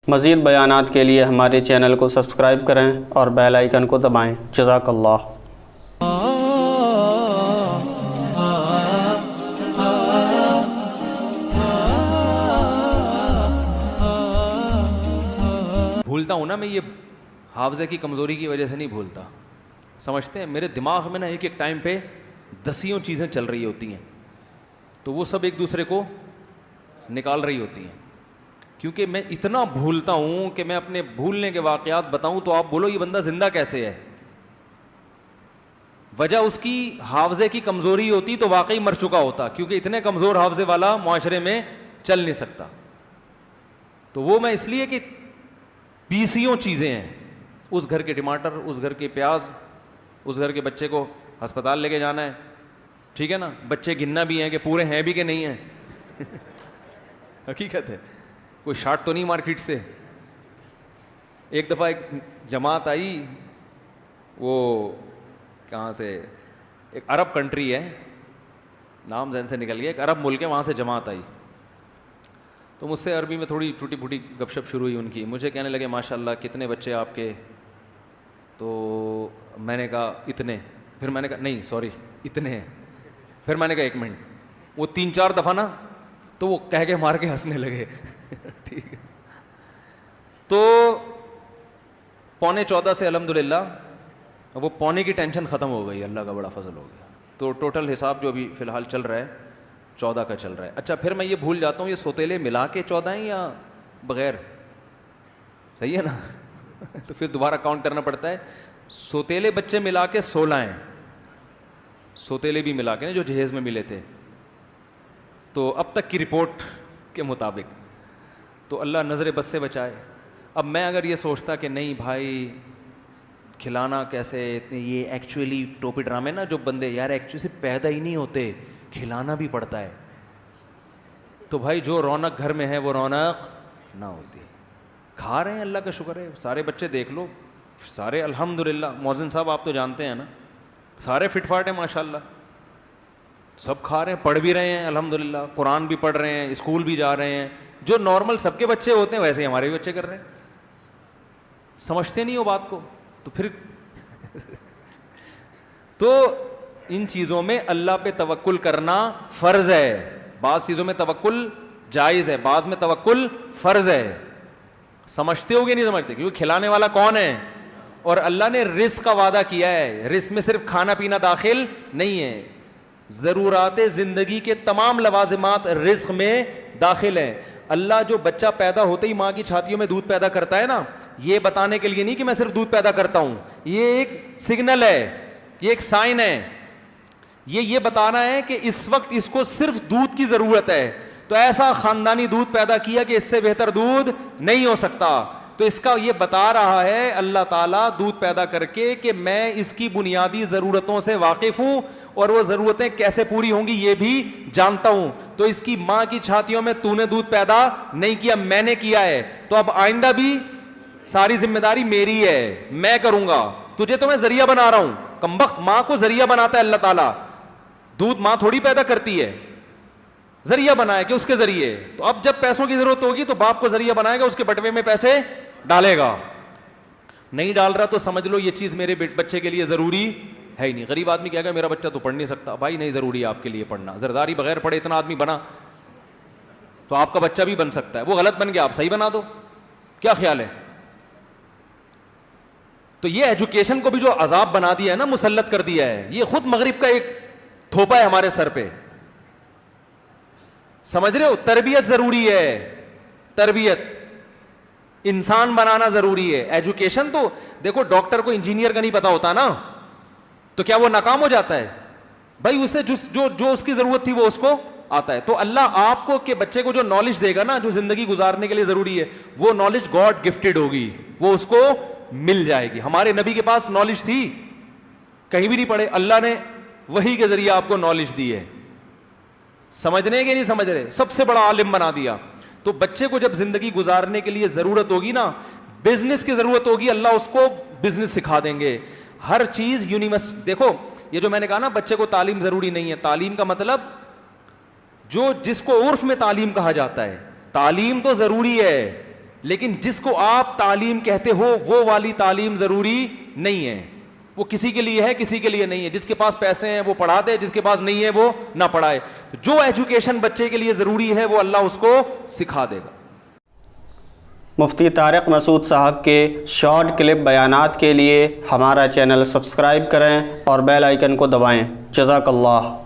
مزید بیانات کے لیے ہمارے چینل کو سبسکرائب کریں اور بیل آئیکن کو دبائیں۔ جزاک اللہ۔ بھولتا ہوں نا میں، یہ حافظے کی کمزوری کی وجہ سے نہیں بھولتا، سمجھتے ہیں؟ میرے دماغ میں نا ایک ٹائم پہ دسیوں چیزیں چل رہی ہوتی ہیں، تو وہ سب ایک دوسرے کو نکال رہی ہوتی ہیں، کیونکہ میں اتنا بھولتا ہوں کہ میں اپنے بھولنے کے واقعات بتاؤں تو آپ بولو یہ بندہ زندہ کیسے ہے؟ وجہ اس کی حافظے کی کمزوری ہوتی تو واقعی مر چکا ہوتا، کیونکہ اتنے کمزور حافظے والا معاشرے میں چل نہیں سکتا۔ تو وہ میں اس لیے کہ بیسیوں چیزیں ہیں، اس گھر کے ٹماٹر، اس گھر کے پیاز، اس گھر کے بچے کو ہسپتال لے کے جانا ہے، ٹھیک ہے نا، بچے گننا بھی ہیں کہ پورے ہیں بھی کہ نہیں ہیں حقیقت ہے، کوئی شارٹ تو نہیں مارکیٹ سے۔ ایک دفعہ ایک جماعت آئی، وہ کہاں سے، ایک عرب کنٹری ہے، نام ذہن سے نکل گیا، ایک عرب ملک ہے، وہاں سے جماعت آئی، تو مجھ سے عربی میں تھوڑی ٹوٹی پھوٹی گپ شپ شروع ہوئی ان کی، مجھے کہنے لگے ماشاءاللہ کتنے بچے آپ کے؟ تو میں نے کہا اتنے، پھر میں نے کہا نہیں سوری اتنے ہیں، پھر میں نے کہا ایک منٹ، وہ 3-4 دفعہ نا تو وہ کہہ کے مار کے ہنسنے لگے ٹھیک ہے، تو 14:15 سے الحمدللہ وہ پونے کی ٹینشن ختم ہو گئی، اللہ کا بڑا فضل ہو گیا، تو ٹوٹل حساب جو ابھی فی الحال چل رہا ہے 14 کا چل رہا ہے۔ اچھا پھر میں یہ بھول جاتا ہوں یہ سوتیلے ملا کے 14 ہیں یا بغیر، صحیح ہے نا تو پھر دوبارہ کاؤنٹ کرنا پڑتا ہے، سوتیلے بچے ملا کے 16 ہیں، سوتیلے بھی ملا کے نا جو جہیز میں ملے تھے، تو اب تک کی رپورٹ کے مطابق، تو اللہ نظر بد سے بچائے۔ اب میں اگر یہ سوچتا کہ نہیں بھائی کھلانا کیسے، اتنے یہ ایکچولی ٹوپی ڈرامے نا جو بندے یار ایکچولی سے پیدا ہی نہیں ہوتے، کھلانا بھی پڑتا ہے، تو بھائی جو رونق گھر میں ہے وہ رونق نہ ہوتی۔ کھا رہے ہیں اللہ کا شکر ہے، سارے بچے دیکھ لو سارے الحمدللہ، مؤذن صاحب آپ تو جانتے ہیں نا، سارے فٹ فاٹ ہیں ماشاءاللہ، سب کھا رہے ہیں، پڑھ بھی رہے ہیں الحمدللہ، قرآن بھی پڑھ رہے ہیں، اسکول بھی جا رہے ہیں، جو نارمل سب کے بچے ہوتے ہیں ویسے ہی ہمارے بھی بچے کر رہے ہیں۔ سمجھتے نہیں ہو بات کو تو پھر تو ان چیزوں میں اللہ پہ توکل کرنا فرض ہے، بعض چیزوں میں توکل جائز ہے، بعض میں توکل فرض ہے۔ سمجھتے ہو گے نہیں سمجھتے؟ کیونکہ کھلانے والا کون ہے؟ اور اللہ نے رزق کا وعدہ کیا ہے، رزق میں صرف کھانا پینا داخل نہیں ہے، ضرورات زندگی کے تمام لوازمات رزق میں داخل ہیں۔ اللہ جو بچہ پیدا ہوتے ہی ماں کی چھاتیوں میں دودھ پیدا کرتا ہے نا، یہ بتانے کے لیے نہیں کہ میں صرف دودھ پیدا کرتا ہوں، یہ ایک سگنل ہے، یہ ایک سائن ہے، یہ بتانا ہے کہ اس وقت اس کو صرف دودھ کی ضرورت ہے، تو ایسا خاندانی دودھ پیدا کیا کہ اس سے بہتر دودھ نہیں ہو سکتا، تو اس کا یہ بتا رہا ہے اللہ تعالیٰ دودھ پیدا کر کے کہ میں اس کی بنیادی ضرورتوں سے واقف ہوں اور وہ ضرورتیں کیسے پوری ہوں گی یہ بھی جانتا ہوں، تو اس کی ماں کی چھاتیوں میں تو نے دودھ پیدا نہیں کیا، میں نے کیا ہے، تو اب آئندہ بھی ساری ذمہ داری میری ہے، میں کروں گا، تجھے تو میں ذریعہ بنا رہا ہوں، کمبخت ماں کو ذریعہ بناتا ہے اللہ تعالیٰ، دودھ ماں تھوڑی پیدا کرتی ہے، ذریعہ بنایا کہ اس کے ذریعے، تو اب جب پیسوں کی ضرورت ہوگی تو باپ کو ذریعہ بنائے گا، اس کے بٹوے میں پیسے ڈالے گا، نہیں ڈال رہا تو سمجھ لو یہ چیز میرے بچے کے لیے ضروری ہے ہی نہیں۔ غریب آدمی کہے گا میرا بچہ تو پڑھ نہیں سکتا، بھائی نہیں ضروری ہے آپ کے لیے پڑھنا، زرداری بغیر پڑھے اتنا آدمی بنا تو آپ کا بچہ بھی بن سکتا ہے، وہ غلط بن گیا آپ صحیح بنا دو، کیا خیال ہے؟ تو یہ ایجوکیشن کو بھی جو عذاب بنا دیا ہے نا، مسلط کر دیا ہے، یہ خود مغرب کا ایک تھوپا ہے ہمارے سر پہ، سمجھ رہے ہو؟ تربیت ضروری ہے، تربیت، انسان بنانا ضروری ہے۔ ایجوکیشن تو دیکھو ڈاکٹر کو انجینئر کا نہیں پتا ہوتا نا تو کیا وہ ناکام ہو جاتا ہے؟ بھائی اسے جو اس کی ضرورت تھی وہ اس کو آتا ہے، تو اللہ آپ کو کہ بچے کو جو نالج دے گا نا جو زندگی گزارنے کے لیے ضروری ہے، وہ نالج گاڈ گفٹڈ ہوگی، وہ اس کو مل جائے گی۔ ہمارے نبی کے پاس نالج تھی، کہیں بھی نہیں پڑھے، اللہ نے وحی کے ذریعے آپ کو نالج دی ہے، سمجھنے کے نہیں سمجھ رہے، سب سے بڑا عالم بنا دیا۔ تو بچے کو جب زندگی گزارنے کے لیے ضرورت ہوگی نا، بزنس کی ضرورت ہوگی، اللہ اس کو بزنس سکھا دیں گے، ہر چیز یونیورسٹی۔ دیکھو یہ جو میں نے کہا نا بچے کو تعلیم ضروری نہیں ہے، تعلیم کا مطلب جو جس کو عرف میں تعلیم کہا جاتا ہے، تعلیم تو ضروری ہے لیکن جس کو آپ تعلیم کہتے ہو وہ والی تعلیم ضروری نہیں ہے. وہ کسی کے لیے ہے, کسی کے لیے نہیں ہے. جس کے پاس پیسے ہیں وہ پڑھا دے, جس کے پاس نہیں ہے وہ نہ پڑھائے. جو ایجوکیشن بچے کے لیے ضروری ہے وہ اللہ اس کو سکھا دے گا. مفتی طارق مسعود صاحب کے شارٹ کلپ بیانات کے لیے ہمارا چینل سبسکرائب کریں اور بیل آئیکن کو دبائیں. جزاک اللہ.